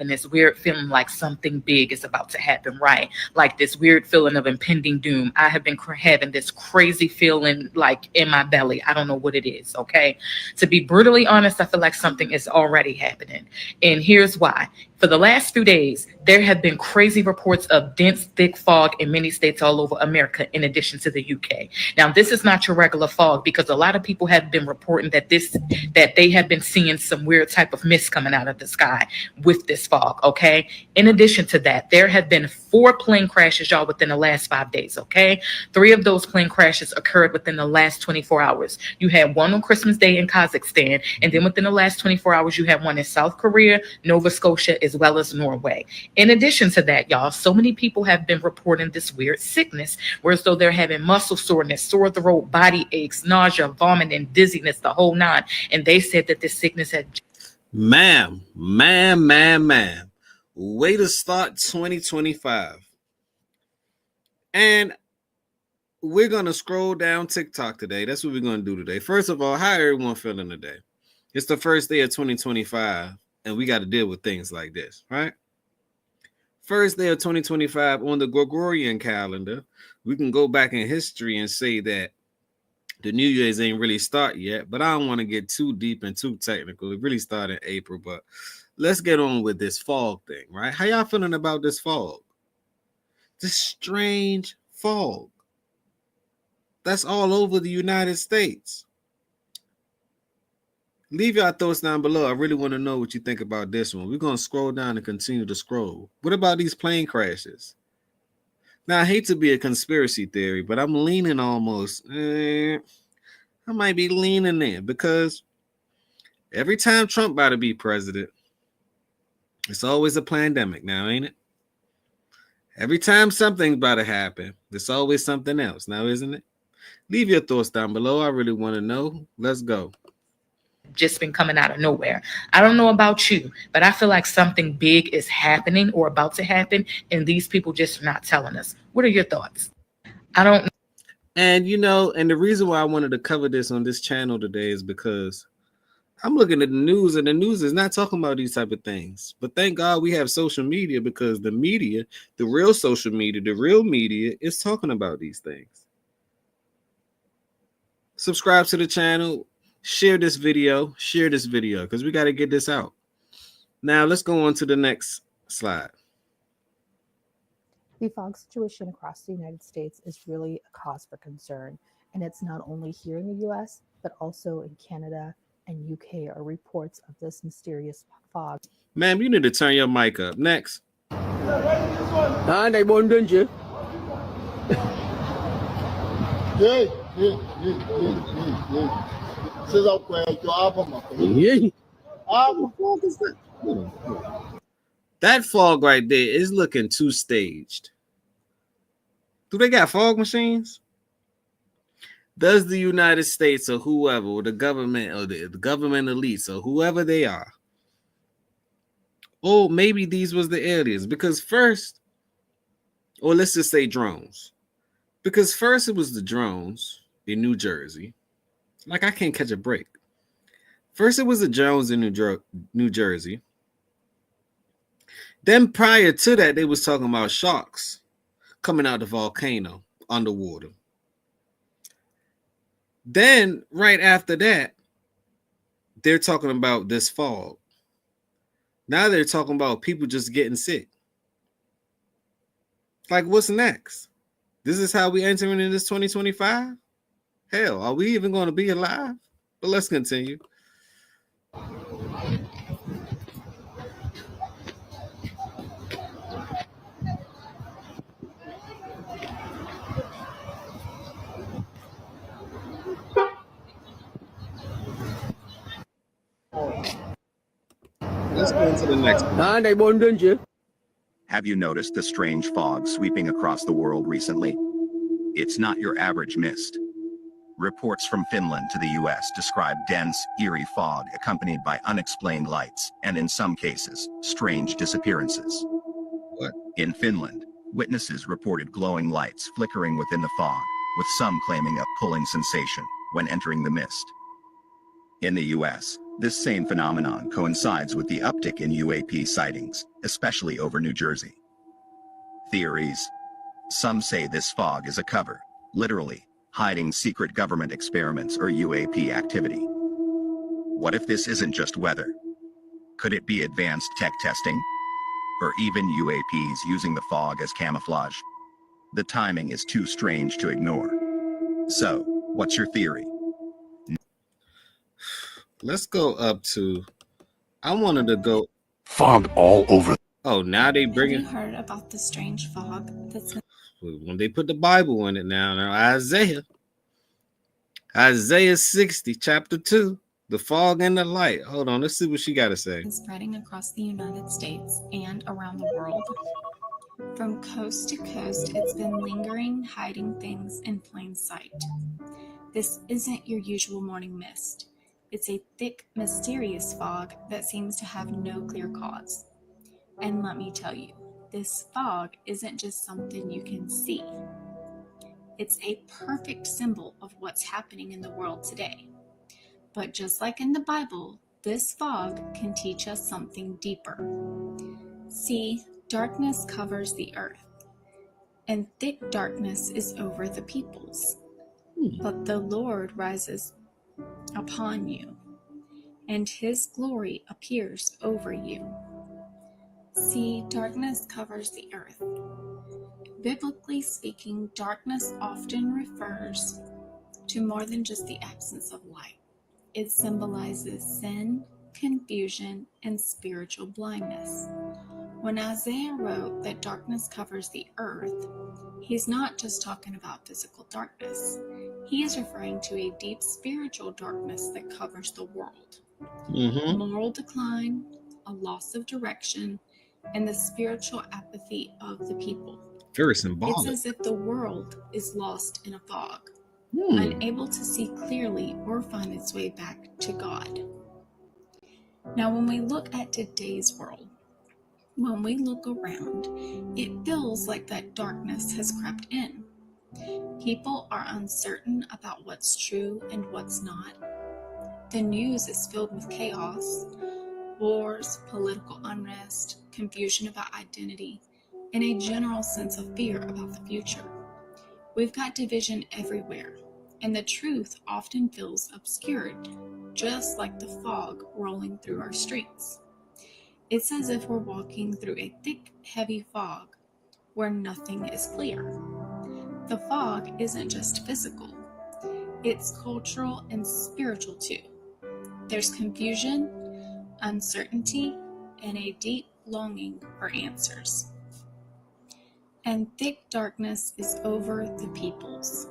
this weird feeling like something big is about to happen, right? Like this weird feeling of impending doom. I have been having this crazy feeling like in my belly. I don't know what it is, okay? To be brutally honest, I feel like something is already happening. And here's why. For the last few days, there have been crazy reports of dense, thick fog in many states all over America, in addition to the UK. Now, this is not your regular fog because a lot of people have been reporting that they have been seeing some weird type of mist coming out of the sky with this fog. Okay. In addition to that, there have been 4 plane crashes, y'all, within the last 5 days. Okay. 3 of those plane crashes occurred within the last 24 hours. You had one on Christmas Day in Kazakhstan, and then within the last 24 hours, you had one in South Korea, Nova Scotia, as well as Norway. In addition to that, y'all, so many people have been reporting this weird sickness, where as though they're having muscle soreness, sore throat, body aches, nausea, vomiting, dizziness, the whole nine. And they said that this sickness had. Ma'am. Way to start 2025. And we're going to scroll down TikTok today. That's what we're going to do today. First of all, how everyone feeling today? It's the first day of 2025, and we got to deal with things like this, right? First day of 2025 on the Gregorian calendar. We can go back in history and say that the New Year's ain't really start yet, but I don't want to get too deep and too technical. It really started in April, but let's get on with this fog thing, right? How y'all feeling about this fog? This strange fog that's all over the United States. Leave your thoughts down below. I really want to know what you think about this one. We're going to scroll down and continue to scroll. What about these plane crashes? Now, I hate to be a conspiracy theory, but I'm leaning almost. I might be leaning in because every time Trump about to be president, it's always a pandemic now, ain't it? Every time something's about to happen, there's always something else now, isn't it? Leave your thoughts down below. I really want to know. Let's go. Just been coming out of nowhere. I don't know about you, but I feel like something big is happening or about to happen, and these people just are not telling us. What are your thoughts? I don't know. And and the reason why I wanted to cover this on this channel today is because I'm looking at the news, and the news is not talking about these type of things. But thank God we have social media, because the media, the real social media, the real media is talking about these things. Subscribe to the channel. Share this video because we got to get this out. Now let's go on to the next slide. The fog situation across the United States is really a cause for concern, and it's not only here in the US, but also in Canada and UK are reports of this mysterious fog. Ma'am, you need to turn your mic up. Next. That fog right there is looking too staged. Do they got fog machines? Does the United States or whoever, or the government or the government elites or whoever they are, oh, maybe these was the aliens? Because first, or let's just say drones. Because first it was the drones in New Jersey. Like, I can't catch a break. First it was the drones in New Jersey. Then prior to that, they was talking about sharks coming out the volcano underwater. Then right after that, they're talking about this fog. Now they're talking about people just getting sick. Like, what's next? This is how we entering in this 2025? Hell, are we even going to be alive? But let's continue. Let's go into the next one. Have you noticed the strange fog sweeping across the world recently? It's not your average mist. Reports from Finland to the US describe dense, eerie fog accompanied by unexplained lights and, in some cases, strange disappearances. What? In Finland, witnesses reported glowing lights flickering within the fog, with some claiming a pulling sensation when entering the mist. In the US, This same phenomenon coincides with the uptick in UAP sightings, especially over New Jersey. Theories. Some say this fog is a cover, literally, hiding secret government experiments or UAP activity. What if this isn't just weather? Could it be advanced tech testing? Or even UAPs using the fog as camouflage? The timing is too strange to ignore. So, what's your theory? Let's go up to, I wanted to go. Fog all over. Oh, now they bring Have it. you heard about the strange fog that's been When they put the Bible in it now Isaiah 60, chapter 2, the fog and the light. Hold on, let's see what she got to say. spreading across the United States and around the world? From coast to coast, it's been lingering, hiding things in plain sight. This isn't your usual morning mist. It's a thick, mysterious fog that seems to have no clear cause. And let me tell you, this fog isn't just something you can see. It's a perfect symbol of what's happening in the world today. But just like in the Bible, this fog can teach us something deeper. See, darkness covers the earth, and thick darkness is over the peoples. But the Lord rises upon you, and his glory appears over you. See, darkness covers the earth. Biblically speaking, darkness often refers to more than just the absence of light. It symbolizes sin, confusion, and spiritual blindness. When Isaiah wrote that darkness covers the earth, he's not just talking about physical darkness. He is referring to a deep spiritual darkness that covers the world. Moral decline, a loss of direction, and the spiritual apathy of the people. Very It's symbolic. as if the world is lost in a fog, unable to see clearly or find its way back to God. Now, when we look at today's world, when we look around, it feels like that darkness has crept in. People are uncertain about what's true and what's not. The news is filled with chaos, wars, political unrest, confusion about identity, and a general sense of fear about the future. We've got division everywhere, and the truth often feels obscured, just like the fog rolling through our streets. It's as if we're walking through a thick, heavy fog where nothing is clear. The fog isn't just physical, it's cultural and spiritual too. There's confusion, uncertainty, and a deep longing for answers. And thick darkness is over the peoples.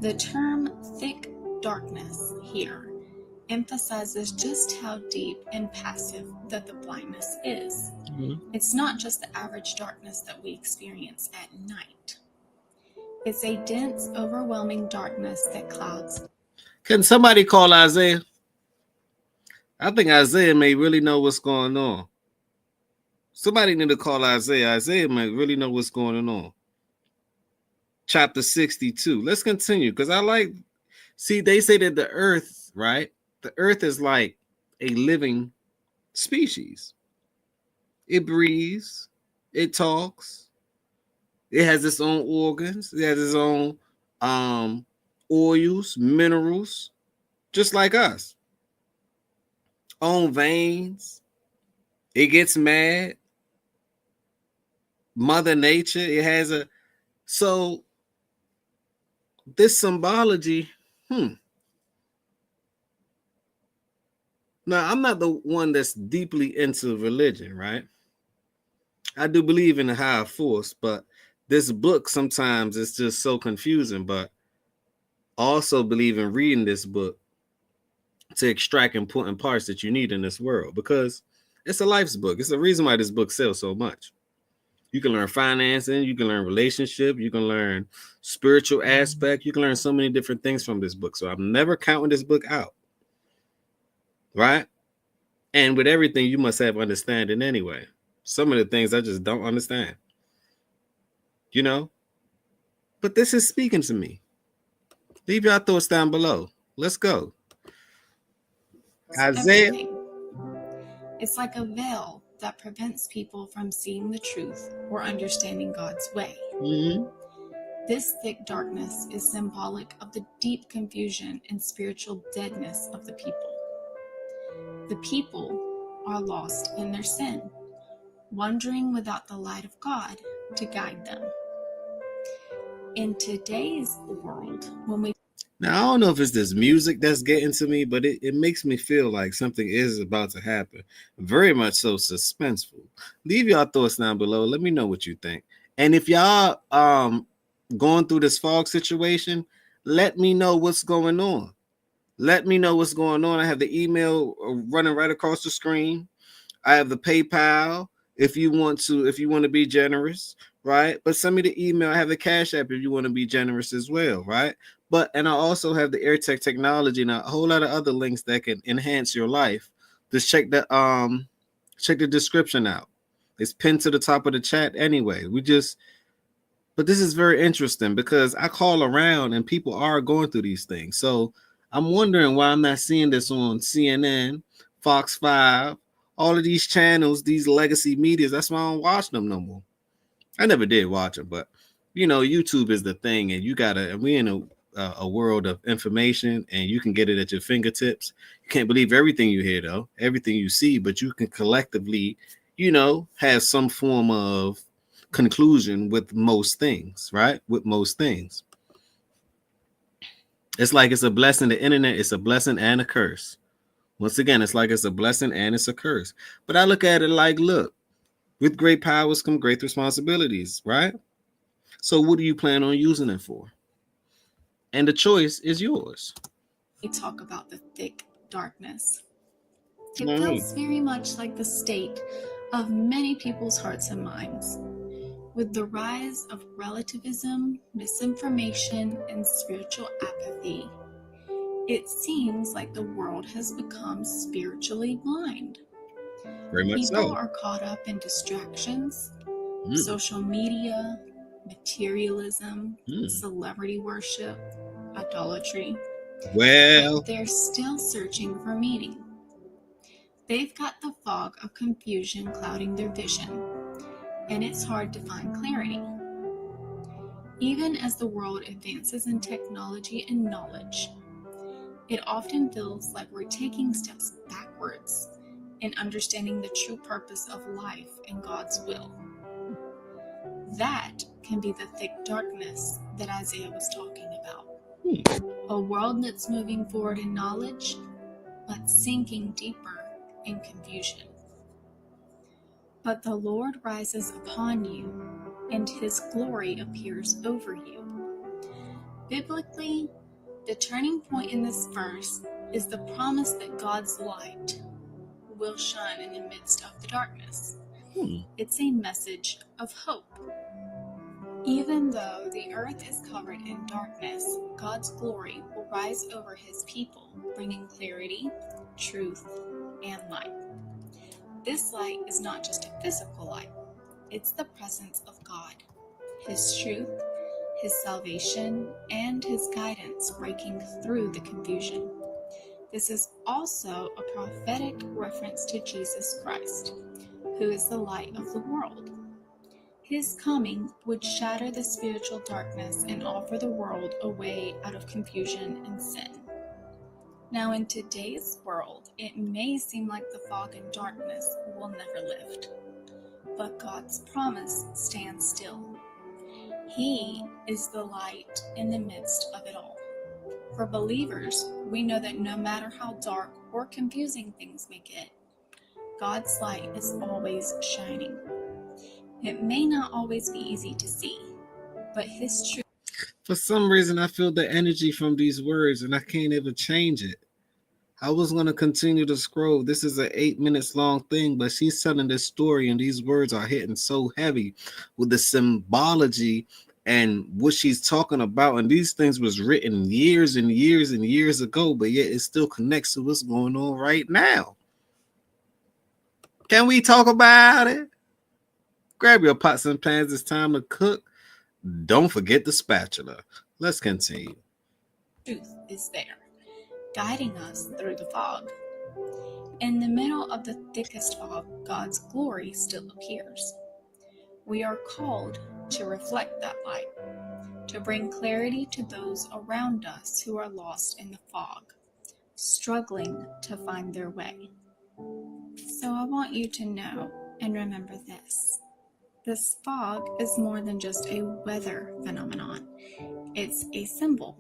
The term thick darkness here emphasizes just how deep and passive that the blindness is. It's not just the average darkness that we experience at night. It's a dense, overwhelming darkness that clouds. Can somebody call Isaiah? I think Isaiah may really know what's going on. Somebody need to call Isaiah. Isaiah might really know what's going on. Chapter 62. Let's continue because see, they say that the earth, right? The earth is like a living species. It breathes, it talks, it has its own organs, it has its own oils, minerals, just like us. Own veins. It gets mad. Mother Nature, it has a so this symbology, Now, I'm not the one that's deeply into religion, right? I do believe in a higher force, but this book sometimes is just so confusing, but I also believe in reading this book to extract important parts that you need in this world because it's a life's book. It's the reason why this book sells so much. You can learn financing, you can learn relationship, you can learn spiritual aspect, you can learn so many different things from this book. So I'm never counting this book out. Right? And with everything, you must have understanding anyway. Some of the things I just don't understand. You know? But this is speaking to me. Leave your thoughts down below. Let's go. Isaiah. everything. It's like a veil that prevents people from seeing the truth or understanding God's way. Mhm. This thick darkness is symbolic of the deep confusion and spiritual deadness of the people. The people are lost in their sin, wandering without the light of God to guide them. In today's world, when we Now, I don't know if it's this music that's getting to me, but it makes me feel like something is about to happen. Very much so suspenseful. Leave y'all thoughts down below. Let me know what you think. And if y'all going through this fog situation, let me know what's going on. Let me know what's going on. I have the email running right across the screen. I have the PayPal if you want to be generous, right? But send me the email. I have the Cash App if you want to be generous as well, right? And I also have the AirTech technology and a whole lot of other links that can enhance your life. Just check the description out. It's pinned to the top of the chat anyway. But this is very interesting because I call around and people are going through these things. So I'm wondering why I'm not seeing this on CNN, Fox 5, all of these channels, these legacy medias. That's why I don't watch them no more. I never did watch them, but YouTube is the thing, and we're in a world of information, and you can get it at your fingertips. You can't believe everything you hear, though, everything you see, but you can collectively, have some form of conclusion with most things, right? With most things. It's like it's a blessing. The internet is a blessing and a curse. Once again, it's like it's a blessing and it's a curse. But I look at it like, look, with great powers come great responsibilities, right? So what do you plan on using it for? And the choice is yours. talk about the thick darkness, it Mm. feels very much like the state of many people's hearts and minds. With the rise of relativism, misinformation, and spiritual apathy, it seems like the world has become spiritually blind. Very much People so. are caught up in distractions, social media, materialism, celebrity worship, idolatry. Well, But they're still searching for meaning. They've got the fog of confusion clouding their vision, and it's hard to find clarity. Even as the world advances in technology and knowledge, it often feels like we're taking steps backwards in understanding the true purpose of life and God's will. That can be the thick darkness that Isaiah was talking about. A world that's moving forward in knowledge, but sinking deeper in confusion. But the Lord rises upon you, and his glory appears over you. Biblically, the turning point in this verse is the promise that God's light will shine in the midst of the darkness. It's a message of hope. Even though the earth is covered in darkness, God's glory will rise over his people, bringing clarity, truth, and light. This light is not just a physical light, it's the presence of God, his truth, his salvation, and his guidance breaking through the confusion. This is also a prophetic reference to Jesus Christ, who is the light of the world. His coming would shatter the spiritual darkness and offer the world a way out of confusion and sin. Now, in today's world, it may seem like the fog and darkness will never lift, but God's promise stands still. He is the light in the midst of it all. For believers, we know that no matter how dark or confusing things may get, God's light is always shining. It may not always be easy to see, but his truth. For some reason, I feel the energy from these words and I can't ever change it. I was going to continue to scroll. This is an 8 minutes long thing, but she's telling this story and these words are hitting so heavy with the symbology and what she's talking about. And these things was written years and years and years ago, but yet it still connects to what's going on right now. Can we talk about it? Grab your pots and pans. It's time to cook. Don't forget the spatula. Let's continue. Truth is there, guiding us through the fog. In the middle of the thickest fog, God's glory still appears. We are called to reflect that light, to bring clarity to those around us who are lost in the fog, struggling to find their way. So I want you to know and remember this. This fog is more than just a weather phenomenon. It's a symbol.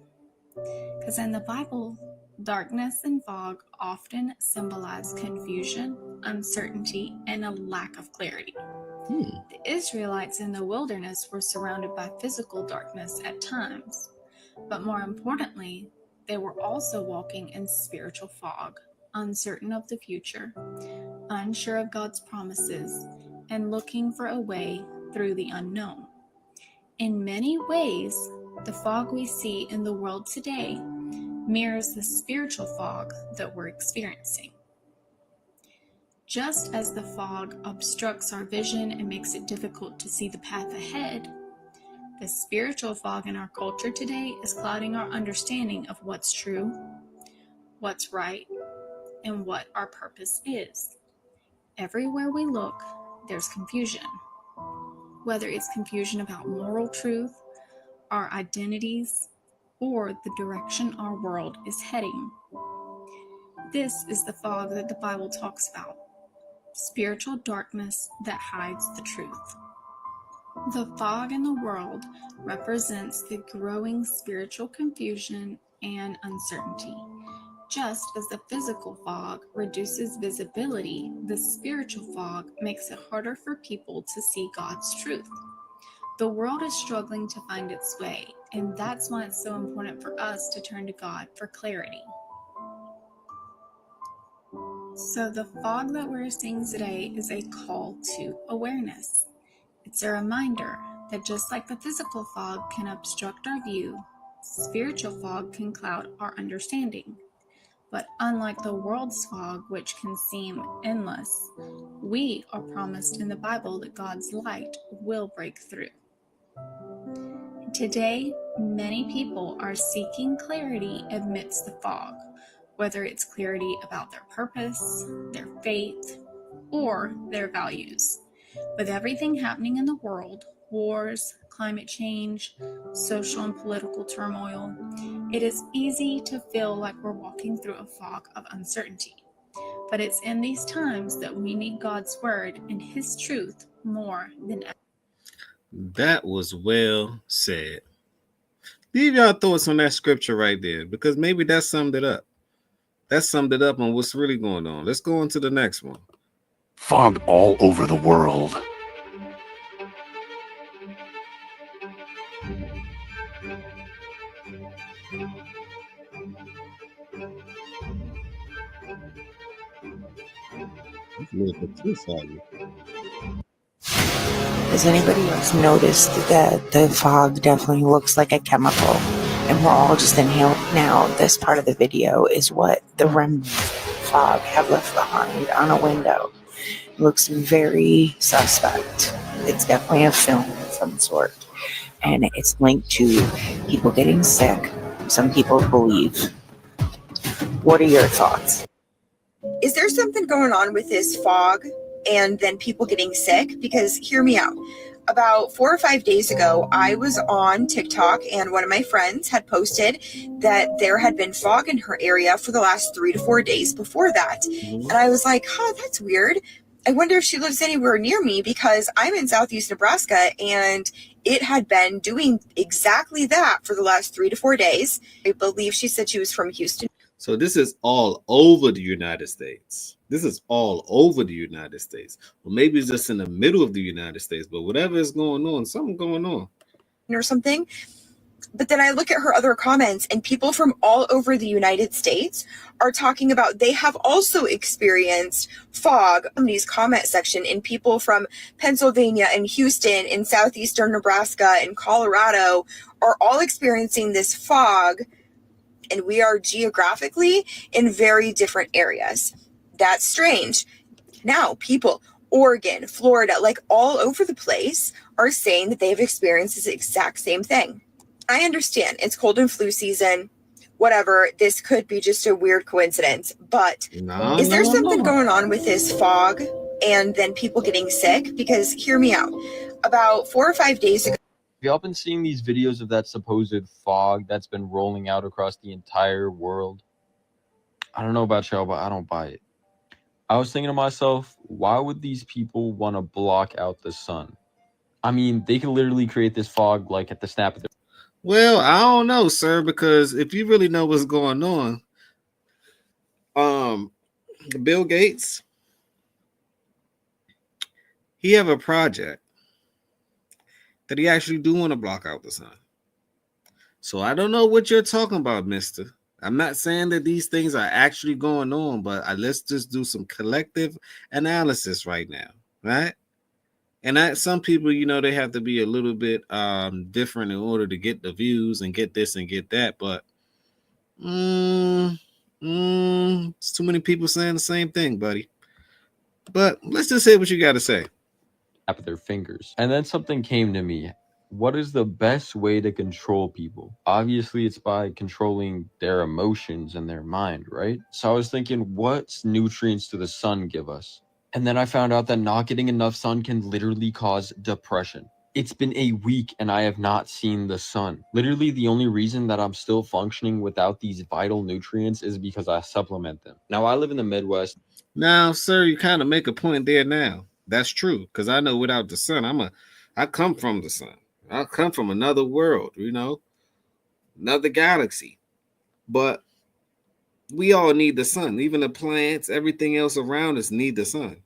Because in the Bible, darkness and fog often symbolize confusion, uncertainty, and a lack of clarity. The Israelites in the wilderness were surrounded by physical darkness at times, but more importantly, they were also walking in spiritual fog, uncertain of the future, unsure of God's promises, and looking for a way through the unknown. In many ways, the fog we see in the world today mirrors the spiritual fog that we're experiencing. Just as the fog obstructs our vision and makes it difficult to see the path ahead, the spiritual fog in our culture today is clouding our understanding of what's true, what's right, and what our purpose is. Everywhere we look, there's confusion. Whether it's confusion about moral truth, our identities, or the direction our world is heading. This is the fog that the Bible talks about. Spiritual darkness that hides the truth. The fog in the world represents the growing spiritual confusion and uncertainty. Just as the physical fog reduces visibility, the spiritual fog makes it harder for people to see God's truth. The world is struggling to find its way, and that's why it's so important for us to turn to God for clarity. So the fog that we're seeing today is a call to awareness. It's a reminder that just like the physical fog can obstruct our view, spiritual fog can cloud our understanding. But unlike the world's fog, which can seem endless, we are promised in the Bible that God's light will break through. Today, many people are seeking clarity amidst the fog, whether it's clarity about their purpose, their faith, or their values. With everything happening in the world, wars, climate change, social and political turmoil, it is easy to feel like we're walking through a fog of uncertainty. But it's in these times that we need God's word and his truth more than ever. That was well said. Leave y'all thoughts on that scripture right there, because maybe that summed it up. That summed it up on what's really going on. Let's go on to the next one. Fog all over the world. Has anybody else noticed that the fog definitely looks like a chemical and we're all just inhaling? Now, this part of the video is what the remnants of fog have left behind on a window. It looks very suspect. It's definitely a film of some sort. And it's linked to people getting sick, some people believe. What are your thoughts? Is there something going on with this fog and then people getting sick? Because hear me out. About 4 or 5 days ago, I was on TikTok and one of my friends had posted that there had been fog in her area for the last 3 to 4 days before that. And I was like, that's weird. I wonder if she lives anywhere near me, because I'm in Southeast Nebraska and it had been doing exactly that for the last 3 to 4 days. I believe she said she was from Houston. So this is all over the United States. This is all over the United States. Well, maybe it's just in the middle of the United States, but whatever is going on, something going on. Or something. But then I look at her other comments and people from all over the United States are talking about they have also experienced fog in these comment section, and people from Pennsylvania and Houston and southeastern Nebraska and Colorado are all experiencing this fog. And we are geographically in very different areas. That's strange. Now, people, Oregon, Florida, like all over the place are saying that they've experienced this exact same thing. I understand it's cold and flu season. whatever, this could be just a weird coincidence. But No, is there no, something no. going on with this fog and then people getting sick? Because hear me out. About 4 or 5 days ago, Have y'all been seeing these videos of that supposed fog that's been rolling out across the entire world? I don't know about y'all, but I don't buy it. I was thinking to myself, why would these people want to block out the sun? I mean, they could literally create this fog like at the snap of their... Well, I don't know, sir, because if you really know what's going on, Bill Gates, he have a project that he actually do want to block out the sun. So I don't know what you're talking about, mister. I'm not saying that these things are actually going on, but let's just do some collective analysis right now, right? And some people, you know, they have to be a little bit different in order to get the views and get this and get that. But it's too many people saying the same thing, buddy. But let's just say what you got to say. Snap of their fingers. And then something came to me. What is the best way to control people? Obviously, it's by controlling their emotions and their mind, right? So I was thinking, what nutrients do the sun give us? And then I found out that not getting enough sun can literally cause depression. It's been a week and I have not seen the sun. Literally, the only reason that I'm still functioning without these vital nutrients is because I supplement them. Now, I live in the Midwest. Now, sir, you kind of make a point there now. That's true, because I know without the sun, I come from the sun. I come from another world, you know, another galaxy. But we all need the sun. Even the plants, everything else around us need the sun.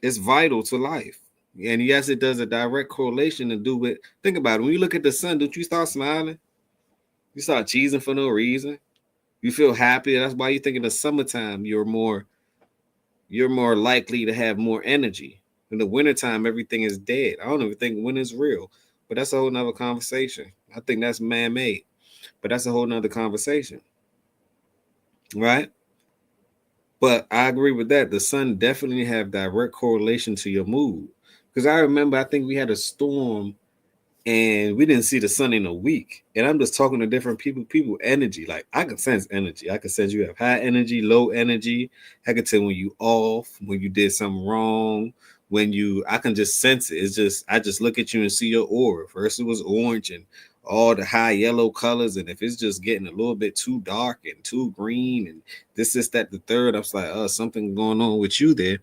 It's vital to life. And yes, it does a direct correlation to do with, think about it. When you look at the sun, don't you start smiling? You start cheesing for no reason. You feel happy. That's why you think in the summertime, you're more likely to have more energy. In the wintertime, everything is dead. I don't even think winter's real, but that's a whole nother conversation. I think that's man-made, but that's a whole nother conversation. Right? But I agree with that. The sun definitely have direct correlation to your mood. Because I remember, I think we had a storm and we didn't see the sun in a week. And I'm just talking to different people energy. Like I can sense energy. I can sense you have high energy, low energy. I can tell when you off, when you did something wrong, I can just sense it. It's just, I just look at you and see your aura. First it was orange and all the high yellow colors. And if it's just getting a little bit too dark and too green and this, that, the third, I was like, something going on with you there.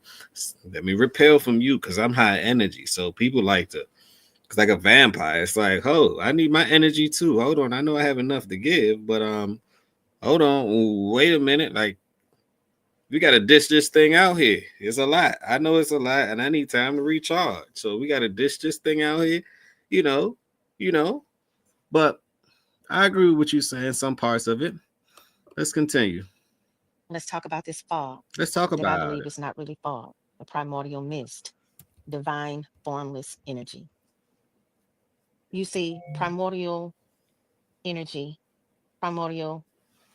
Let me repel from you because I'm high energy. So people like to, it's like a vampire. It's like, I need my energy too. Hold on. I know I have enough to give, but hold on. Wait a minute. Like, we got to dish this thing out here. It's a lot. I know it's a lot, and I need time to recharge. So we got to dish this thing out here, you know. But I agree with what you're saying, some parts of it. Let's continue. Let's talk about this fog. Let's talk that I about believe it. is not really fog, the primordial mist, divine formless energy. You see, primordial energy, primordial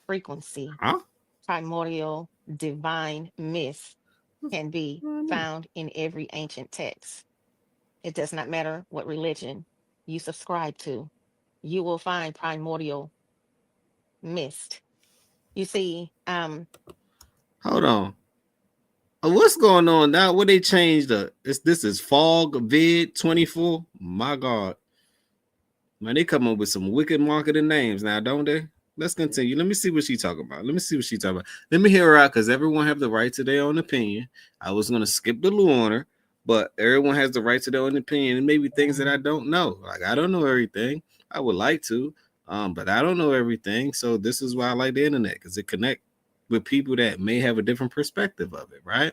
frequency, Huh? primordial divine mist can be found in every ancient text. It does not matter what religion you subscribe to, you will find primordial mist. You see, Hold on. What's going on now? What they changed? This is Fogvid24. My God. Man, they come up with some wicked marketing names now, don't they? Let's continue. Let me see what she talking about. Let me hear her out because everyone have the right to their own opinion. I was gonna skip the lunar, but everyone has the right to their own opinion and maybe things that I don't know. Like I don't know everything. I would like to, but I don't know everything. So this is why I like the internet because it connect with people that may have a different perspective of it, right?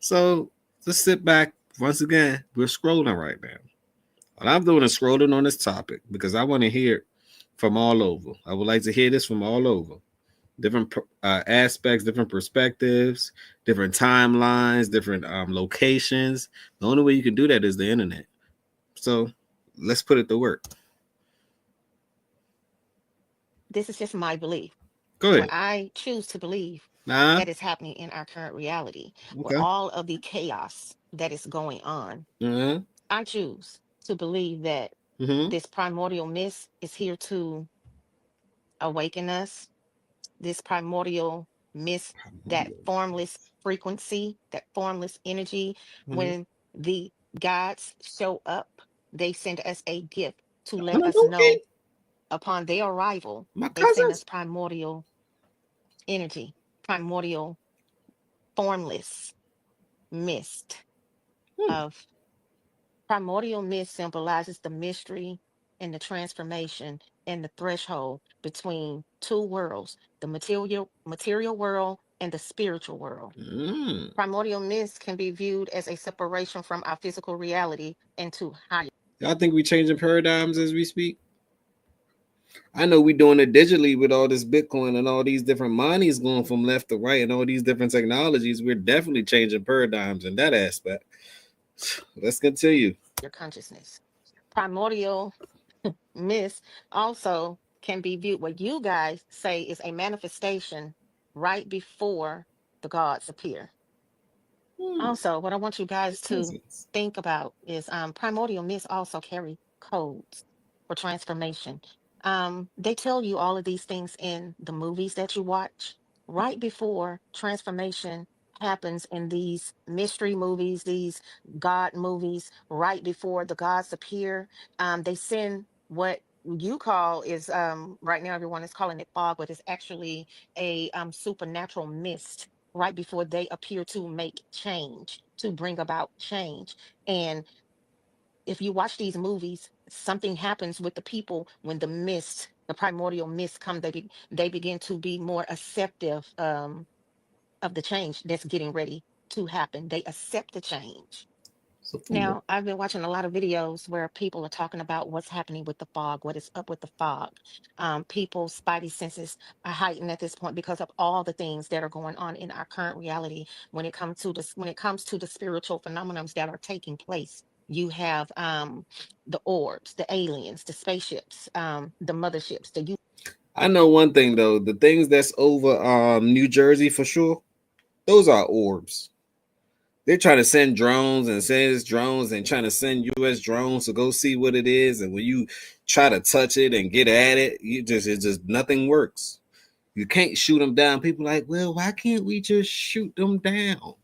So let's sit back. Once again, we're scrolling right now. What I'm doing is scrolling on this topic because I want to hear it from all over. I would like to hear this from all over. Different aspects, different perspectives, different timelines, different locations. The only way you can do that is the internet. So let's put it to work. this is just my belief. Go What ahead. I choose to believe Nah. that is happening in our current reality, with Okay. all of the chaos that is going on. Uh-huh. I choose to believe that Mm-hmm. this primordial mist is here to awaken us, this primordial mist, that formless frequency, that formless energy. Mhm. When the gods show up, they send us a gift to let us Hanabuki, know upon their arrival, my they send us cousins. primordial energy, primordial formless mist Hmm. of primordial mist symbolizes the mystery and the transformation and the threshold between two worlds, the material world and the spiritual world. Mm. Primordial mist can be viewed as a separation from our physical reality into higher. Y'all think we changing paradigms as we speak? I know we doing it digitally with all this Bitcoin and all these different monies going from left to right and all these different technologies. We're definitely changing paradigms in that aspect. Let's continue. Consciousness. Primordial mist also can be viewed what you guys say is a manifestation right before the gods appear. Hmm. Also, what I want you guys to Cousins. think about is primordial myths also carry codes for transformation. They tell you all of these things in the movies that you watch right before transformation happens in these mystery movies, these God movies, right before the gods appear. They send what you call is right now everyone is calling it fog, but it's actually a supernatural mist right before they appear to make change, to bring about change. And if you watch these movies, something happens with the people when the mist, the primordial mist come, they begin to be more acceptive of the change that's getting ready to happen. They accept the change. So Fumo. Now, I've been watching a lot of videos where people are talking about what's happening with the fog, what is up with the fog. People's spidey senses are heightened at this point because of all the things that are going on in our current reality when it comes to this, when it comes to the spiritual phenomena that are taking place. You have the orbs, the aliens, the spaceships, the motherships, the I know one thing though, the things that's over New Jersey for sure, those are orbs. They're trying to send drones and sends drones and trying to send US drones to go see what it is. And when you try to touch it and get at it, it just nothing works. You can't shoot them down. People like, well, why can't we just shoot them down?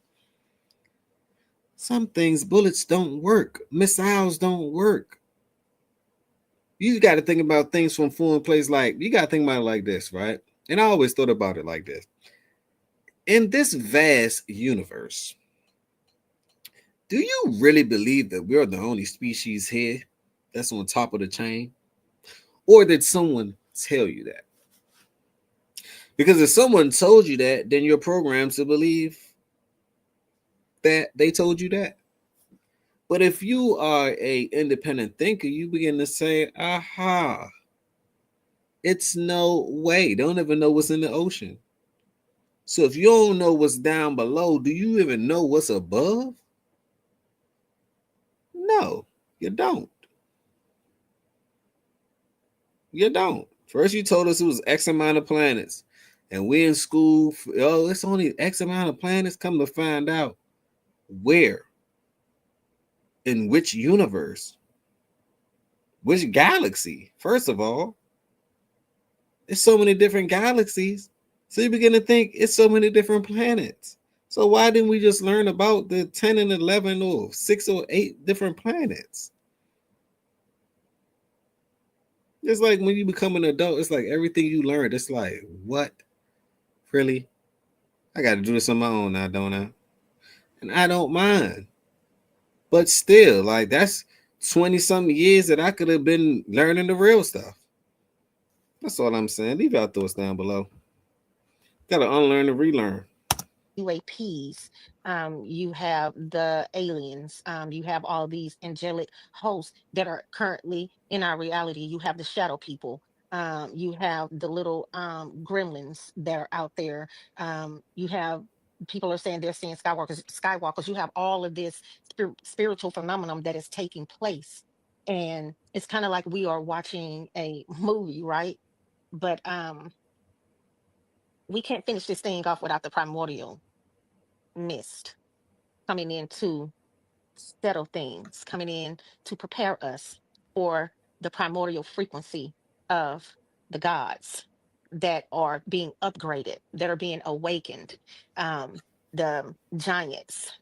Some things, bullets don't work. Missiles don't work. You got to think about things from foreign place. Like, you got to think about it like this, right? And I always thought about it like this. In this vast universe, do you really believe that we're the only species here that's on top of the chain? Or did someone tell you that? Because if someone told you that, then you're programmed to believe that they told you that. But if you are a independent thinker, you begin to say, aha, it's no way. They don't even know what's in the ocean. So if you don't know what's down below, do you even know what's above? No, you don't. You don't. First, you told us it was X amount of planets, and we in school. Oh, it's only X amount of planets. Come to find out, where, in which universe, which galaxy. First of all, there's so many different galaxies. So you begin to think it's so many different planets. So why didn't we just learn about the 10 and 11 or 6 or 8 different planets? It's like when you become an adult, it's like everything you learned, it's like, what? Really? I got to do this on my own now, don't I? And I don't mind. But still, like, that's 20 something years that I could have been learning the real stuff. That's all I'm saying. Leave your thoughts down below. Got to unlearn and relearn. UAPs, you have the aliens, you have all these angelic hosts that are currently in our reality. You have the shadow people, you have the little gremlins that are out there. You have people are saying they're seeing skywalkers. You have all of this spiritual phenomenon that is taking place. And it's kind of like we are watching a movie, right? But we can't finish this thing off without the primordial mist coming in to settle things, coming in to prepare us for the primordial frequency of the gods. that are being upgraded, that are being awakened, the giants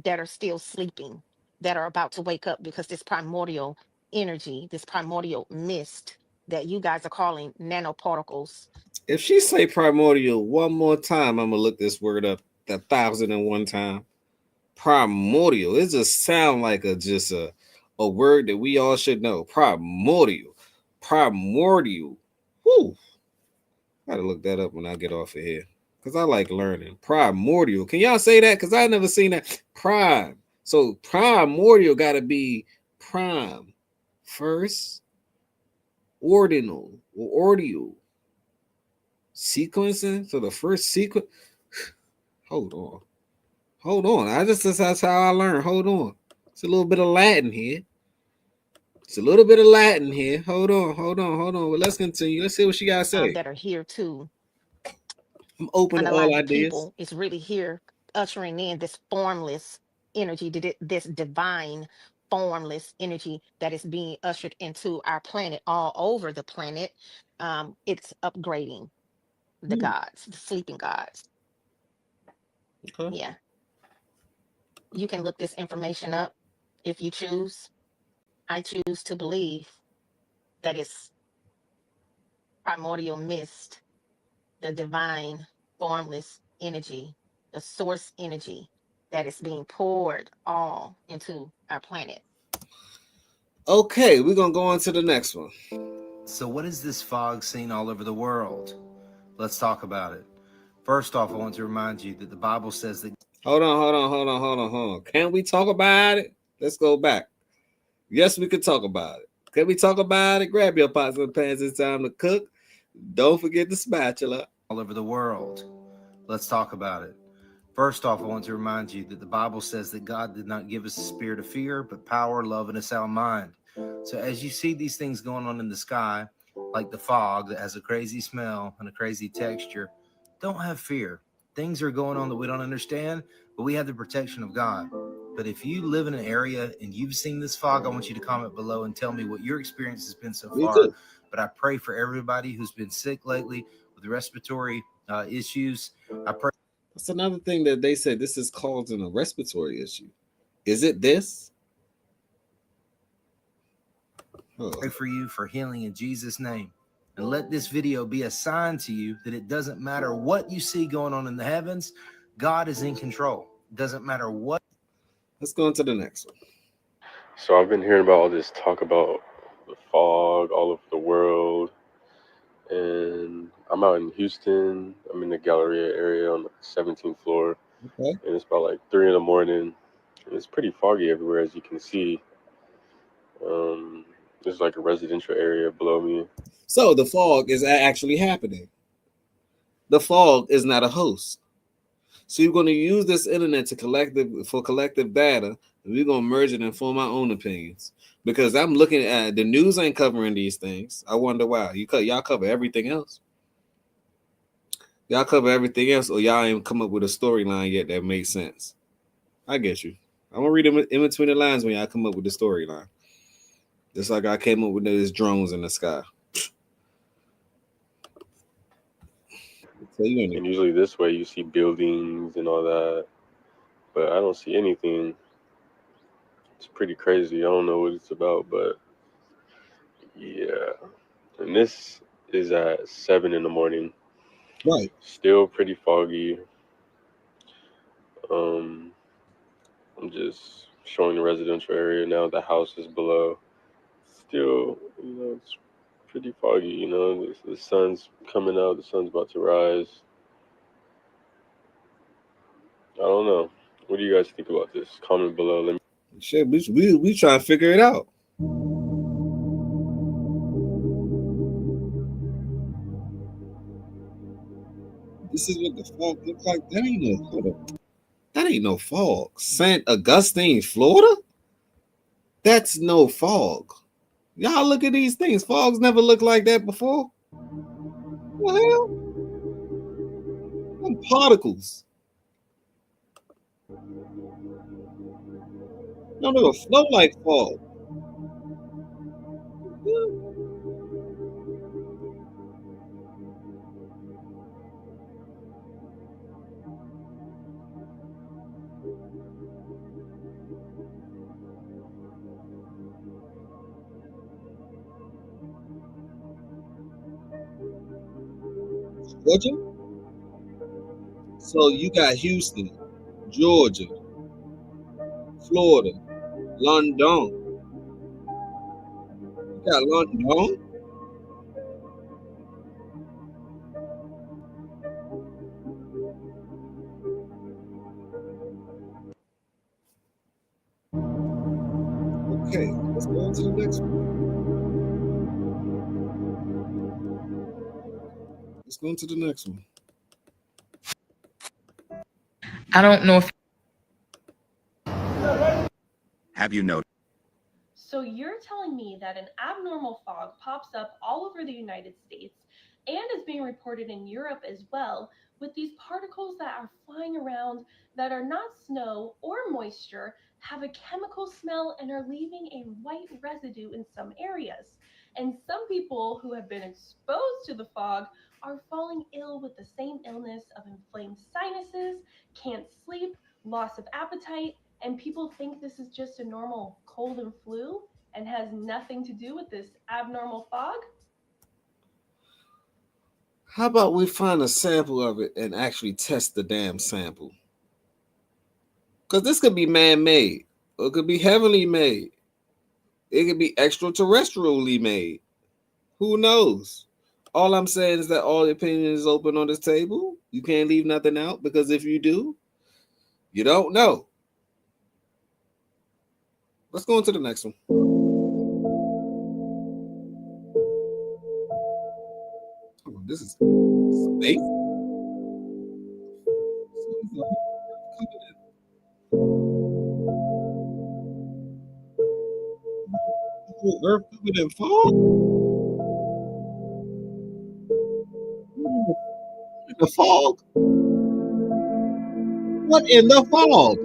that are still sleeping, that are about to wake up because this primordial energy, this primordial mist that you guys are calling nanoparticles. If she say primordial one more time, I'm gonna look this word up 1,001 time. Primordial. It just sound like a word that we all should know. Primordial. Primordial. Whoo. Gotta look that up when I get off of here. Because I like learning. Primordial. Can y'all say that? Because I never seen that. Prime. So primordial gotta be prime. First. Ordinal or ordial. Sequencing. So the first sequence. Hold on. Hold on. That's how I learn. Hold on. It's a little bit of Latin here. Hold on. Well, let's continue. Let's see what she got to say. That are here to I'm open to all unalive the ideas. people. It's really here ushering in this formless energy, this divine formless energy that is being ushered into our planet, all over the planet. It's upgrading the gods, the sleeping gods. Okay. Yeah. You can look this information up if you choose. I choose to believe that it's primordial mist, the divine formless energy, the source energy that is being poured all into our planet. Okay, we're going to go on to the next one. So what is this fog seen all over the world? Let's talk about it. First off, I want to remind you that the Bible says that... Hold on. Can we talk about it? Let's go back. Yes, we can talk about it. Can we talk about it? Grab your pots and pans. It's time to cook. Don't forget the spatula. All over the world. Let's talk about it. First off, I want to remind you that the Bible says that God did not give us a spirit of fear, but power, love, and a sound mind. So as you see these things going on in the sky, like the fog that has a crazy smell and a crazy texture, don't have fear. Things are going on that we don't understand, but we have the protection of God. But if you live in an area and you've seen this fog, I want you to comment below and tell me what your experience has been so far. But I pray for everybody who's been sick lately with respiratory issues. I pray. That's another thing that they said this is causing a respiratory issue. Is it this? Pray for you for healing in Jesus' name. And let this video be a sign to you that it doesn't matter what you see going on in the heavens. God is in control. It doesn't matter what. Let's go on to the next one. So I've been hearing about all this talk about the fog all over the world. And I'm out in Houston. I'm in the Galleria area on the 17th floor. Okay. And it's about like 3 in the morning. And it's pretty foggy everywhere, as you can see. There's like a residential area below me. So the fog is actually happening. The fog is not a host. So you're going to use this internet for collective data, and we're going to merge it and form our own opinions. Because I'm looking at the news ain't covering these things. I wonder why. Y'all cover everything else. Y'all cover everything else, or y'all ain't come up with a storyline yet that makes sense. I get you. I'm gonna read them in between the lines when y'all come up with the storyline. Just like I came up with those drones in the sky. And usually this way you see buildings and all that, but I don't see anything. It's pretty crazy. I don't know what it's about, but yeah. And this is at 7 in the morning. Right. Still pretty foggy. I'm just showing the residential area now. The house is below. Still, it's pretty foggy. The sun's coming out. The sun's about to rise. I don't know. What do you guys think about this? Comment below. Let me. Shit, we try to figure it out. This is what the fog looks like. That ain't no fog. St. Augustine, Florida? That's no fog. Y'all look at these things. Fogs never looked like that before. What the hell? Them particles. No, they flow like fog. Georgia. So you got Houston, Georgia, Florida, London. You got London. Okay, let's go on to the next one. Let's go on to the next one. I don't know if Have you noticed? So you're telling me that an abnormal fog pops up all over the United States and is being reported in Europe as well, with these particles that are flying around that are not snow or moisture, have a chemical smell, and are leaving a white residue in some areas. And some people who have been exposed to the fog are falling ill with the same illness of inflamed sinuses, can't sleep, loss of appetite, and people think this is just a normal cold and flu and has nothing to do with this abnormal fog? How about we find a sample of it and actually test the damn sample? Because this could be man-made, or it could be heavenly made. It could be extraterrestrially made. Who knows? All I'm saying is that all the opinion is open on this table. You can't leave nothing out, because if you do, you don't know. Let's go on to the next one. Oh, this is space. Earth covered in fog? The fog? What in the fog?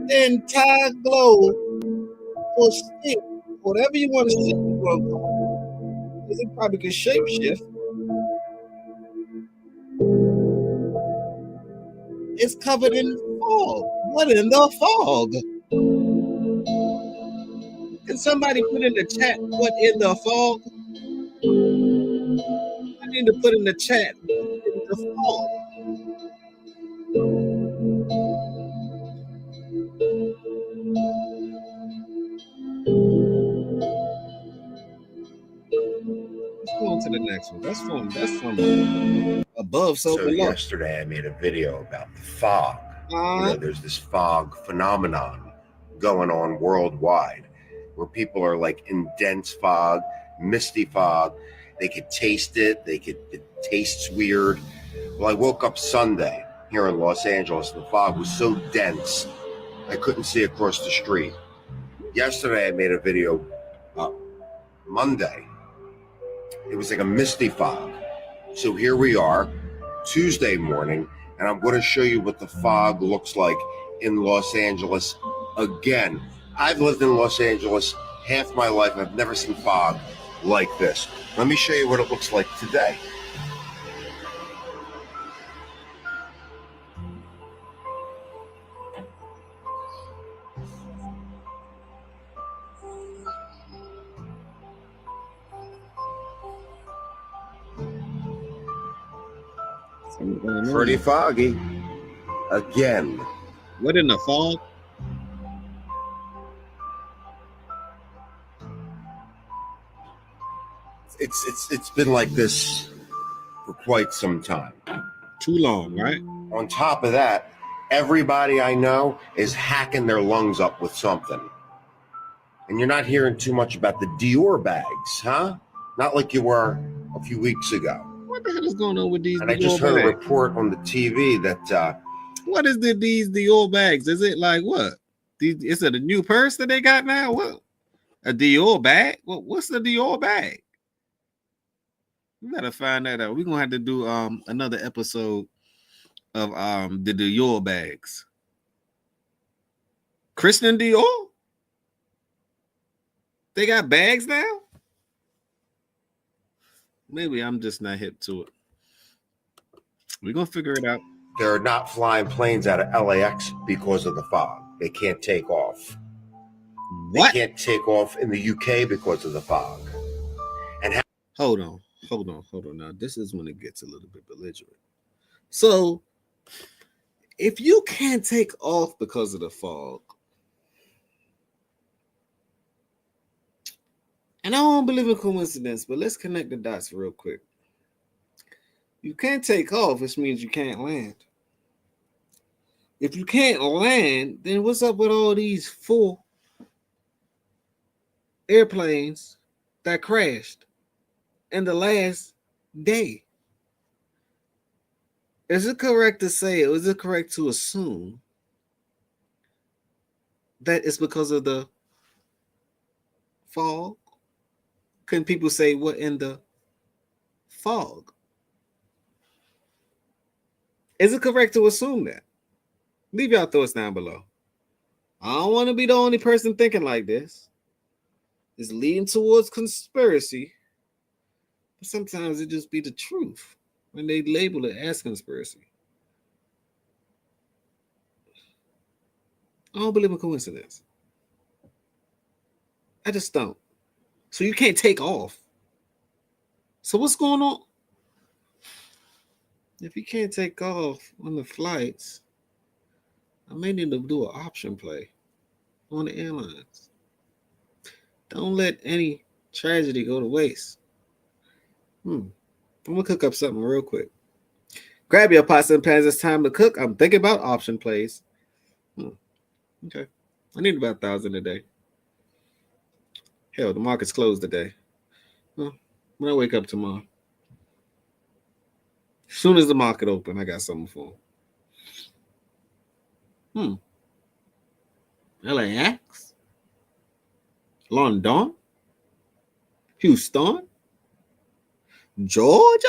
The entire globe will stick. Whatever you want to say, because it probably could shapeshift. It's covered in fog. What in the fog? Can somebody put in the chat what in the fog? I need to put in the chat what in the fog. Let's go on to the next one. That's from above. So below. Yesterday I made a video about the fog. There's this fog phenomenon going on worldwide where people are like in dense fog, misty fog. They could taste it. It tastes weird. Well, I woke up Sunday here in Los Angeles. The fog was so dense, I couldn't see across the street. Yesterday I made a video, Monday. It was like a misty fog. So here we are, Tuesday morning, and I'm going to show you what the fog looks like in Los Angeles again. I've lived in Los Angeles half my life. I've never seen fog like this. Let me show you what it looks like today. Pretty foggy. Again. What in the fog? It's been like this for quite some time. Too long, right? On top of that, everybody I know is hacking their lungs up with something. And you're not hearing too much about the Dior bags, huh? Not like you were a few weeks ago. What the hell is going on with these? And I just heard a report on the TV that what is these Dior bags? Is it like what? Is it a new purse that they got now? What? A Dior bag? What's the Dior bag? We gotta find that out. We're gonna have to do another episode of the Dior bags. Christian Dior? They got bags now? Maybe I'm just not hip to it. We're gonna figure it out. They're not flying planes out of LAX because of the fog. They can't take off. What? They can't take off in the UK because of the fog. And Hold on. Now, this is when it gets a little bit belligerent. So, if you can't take off because of the fog, and I don't believe in coincidence, but let's connect the dots real quick. You can't take off, which means you can't land. If you can't land, then what's up with all these 4 airplanes that crashed in the last day? Is it correct to say, or is it correct to assume that it's because of the fog? Can people say what in the fog? Is it correct to assume that? Leave y'all thoughts down below. I don't want to be the only person thinking like this. It's leading towards conspiracy, but sometimes it just be the truth when they label it as conspiracy. I don't believe in coincidence. I just don't. So you can't take off. So what's going on? If you can't take off on the flights, I may need to do an option play on the airlines. Don't let any tragedy go to waste. I'm gonna cook up something real quick. Grab your pots and pans. It's time to cook. I'm thinking about option plays. Okay. I need about 1,000 a day. Hell, the market's closed today. Well, when I wake up tomorrow, as soon as the market open, I got something for them. LAX, London, Houston, Georgia.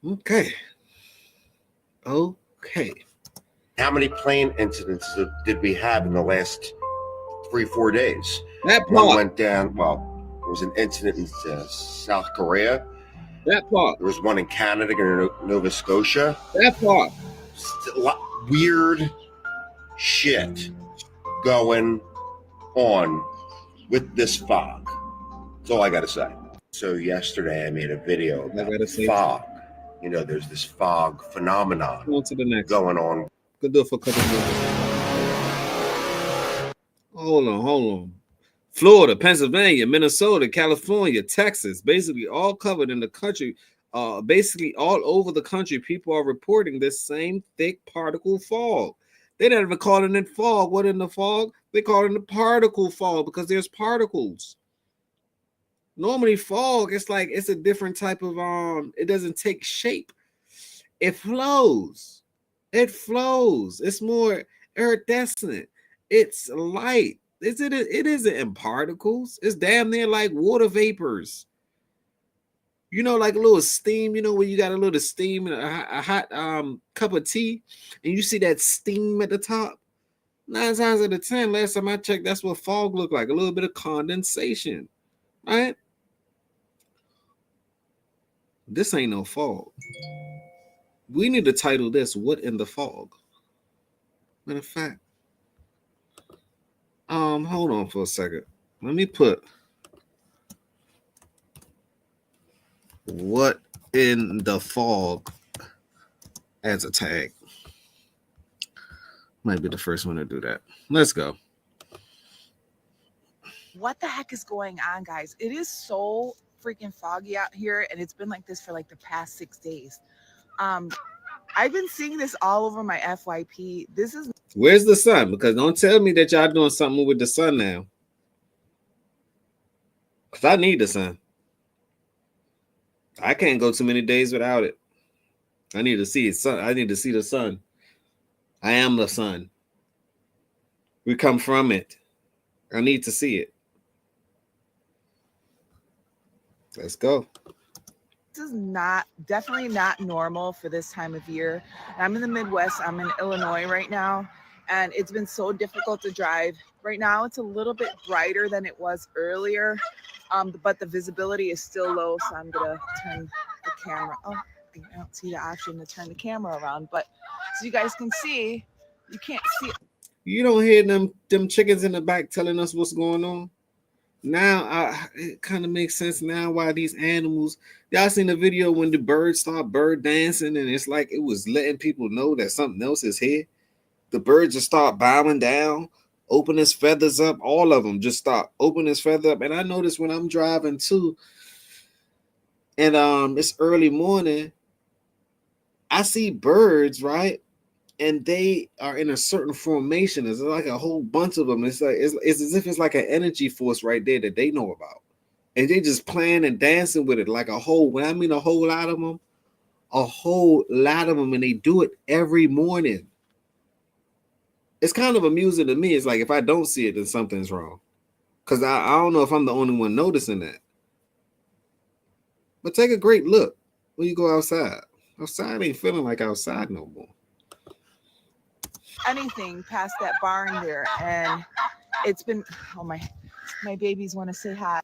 Okay. How many plane incidents did we have in the last 3-4 days? That one part went down. Well, there was an incident in South Korea. That part. There was one in Canada, Nova Scotia. That part. Weird shit going on with this fog. That's all I got to say. So yesterday I made a video about fog. You know, there's this fog phenomenon going on. Could do it for a couple minutes. Hold on. Florida, Pennsylvania, Minnesota, California, Texas, basically all covered in the country. Basically all over the country, people are reporting this same thick particle fog. They're not even calling it fog. What in the fog? They call it the particle fog because there's particles. Normally fog, it's like it's a different type of it doesn't take shape. It flows. It's more iridescent. It's light. It isn't in particles. It's damn near like water vapors. You know, like a little steam, you know, when you got a little steam and a hot cup of tea, and you see that steam at the top. 9 times out of 10, last time I checked, that's what fog looked like. A little bit of condensation, right? This ain't no fog. We need to title this, What in the Fog? Matter of fact, hold on for a second. Let me put What in the Fog as a tag. Might be the first one to do that. Let's go. What the heck is going on, guys? It is so freaking foggy out here, and it's been like this for like the past 6 days. I've been seeing this all over my FYP. Where's the sun? Because don't tell me that y'all doing something with the sun now. Because I need the sun. I can't go too many days without it. I need to see it. I need to see the sun. I am the sun. We come from it. I need to see it. Let's go. This is definitely not normal for this time of year. I'm in the Midwest. I'm in Illinois right now, and it's been so difficult to drive. Right now, it's a little bit brighter than it was earlier, but the visibility is still low, so I'm going to turn the camera. Oh, I don't see the option to turn the camera around, but so you guys can see, you can't see. You don't hear them chickens in the back telling us what's going on? Now it kind of makes sense now why these animals. Y'all seen the video when the birds start bird dancing and it's like it was letting people know that something else is here. The birds just start bowing down, open his feathers up. All of them just start open his feather up. And I notice when I'm driving too, and it's early morning, I see birds, right? And they are in a certain formation. It's like a whole bunch of them. It's like it's as if it's like an energy force right there that they know about. And they just playing and dancing with it like a whole, when I mean a whole lot of them, and they do it every morning. It's kind of amusing to me. It's like if I don't see it, then something's wrong. Because I don't know if I'm the only one noticing that. But take a great look when you go outside. Outside ain't feeling like outside no more. Anything past that barn there, and it's been, oh, my babies want to say hi.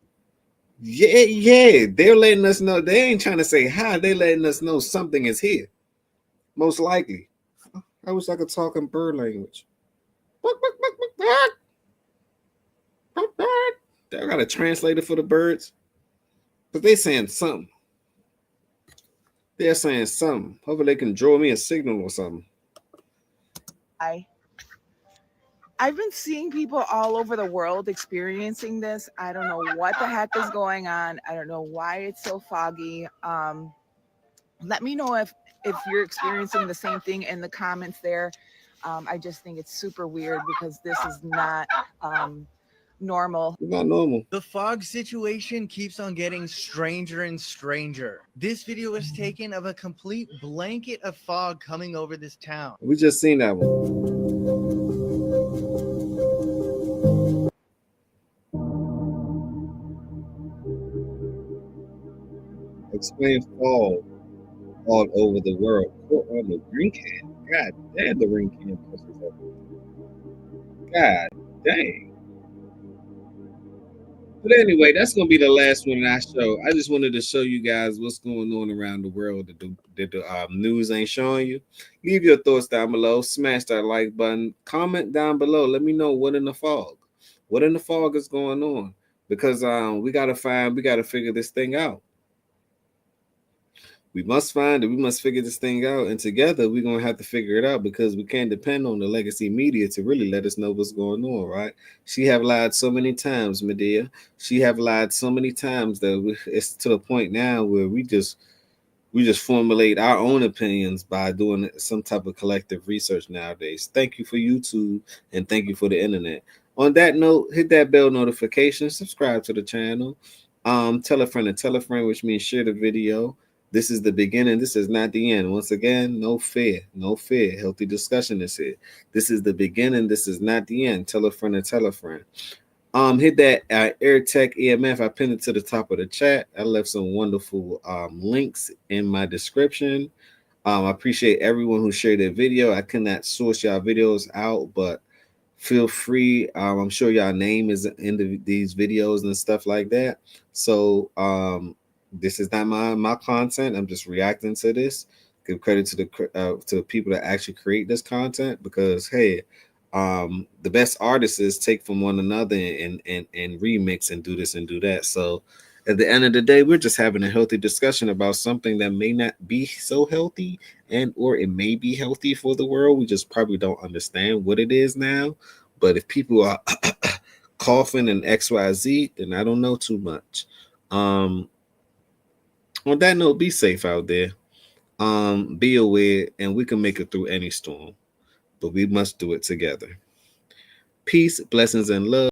Yeah, they're letting us know. They ain't trying to say hi. They're letting us know something is here. Most likely. I wish I could talk in bird language. I got a translator for the birds. But they saying something. They're saying something. Hopefully they can draw me a signal or something. I've been seeing people all over the world experiencing this. I don't know what the heck is going on. I don't know why it's so foggy. Let me know if you're experiencing the same thing in the comments there. I just think it's super weird because this is not normal. It's not normal. The fog situation keeps on getting stranger and stranger. This video was taken of a complete blanket of fog coming over this town. We just seen that one. Explain fog all over the world. Put on the ring can. God damn, the ring can pushes up. God dang. But anyway, that's gonna be the last one I show. I just wanted to show you guys what's going on around the world that the news ain't showing you. Leave your thoughts down below. Smash that like button. Comment down below. Let me know what in the fog. What in the fog is going on? Because we gotta figure this thing out. We must find it. We must figure this thing out. And together, we're going to have to figure it out because we can't depend on the legacy media to really let us know what's going on, right? She have lied so many times, Medea. She have lied so many times that it's to the point now where we just formulate our own opinions by doing some type of collective research nowadays. Thank you for YouTube and thank you for the internet. On that note, hit that bell notification, subscribe to the channel, tell a friend, which means share the video. This is the beginning. This is not the end. Once again, no fear. No fear. Healthy discussion is here. This is the beginning. This is not the end. Tell a friend and tell a friend. Hit that AirTech EMF. I pinned it to the top of the chat. I left some wonderful links in my description. I appreciate everyone who shared their video. I cannot source y'all videos out, but feel free. I'm sure y'all name is in these videos and stuff like that. So this is not my content. I'm just reacting to this. Give credit to the people that actually create this content because hey, the best artists take from one another and remix and do this and do that. So at the end of the day, we're just having a healthy discussion about something that may not be so healthy and or it may be healthy for the world. We just probably don't understand what it is now. But if people are coughing and XYZ, then I don't know too much. On that note, be safe out there. Be aware, and we can make it through any storm, but we must do it together. Peace, blessings, and love.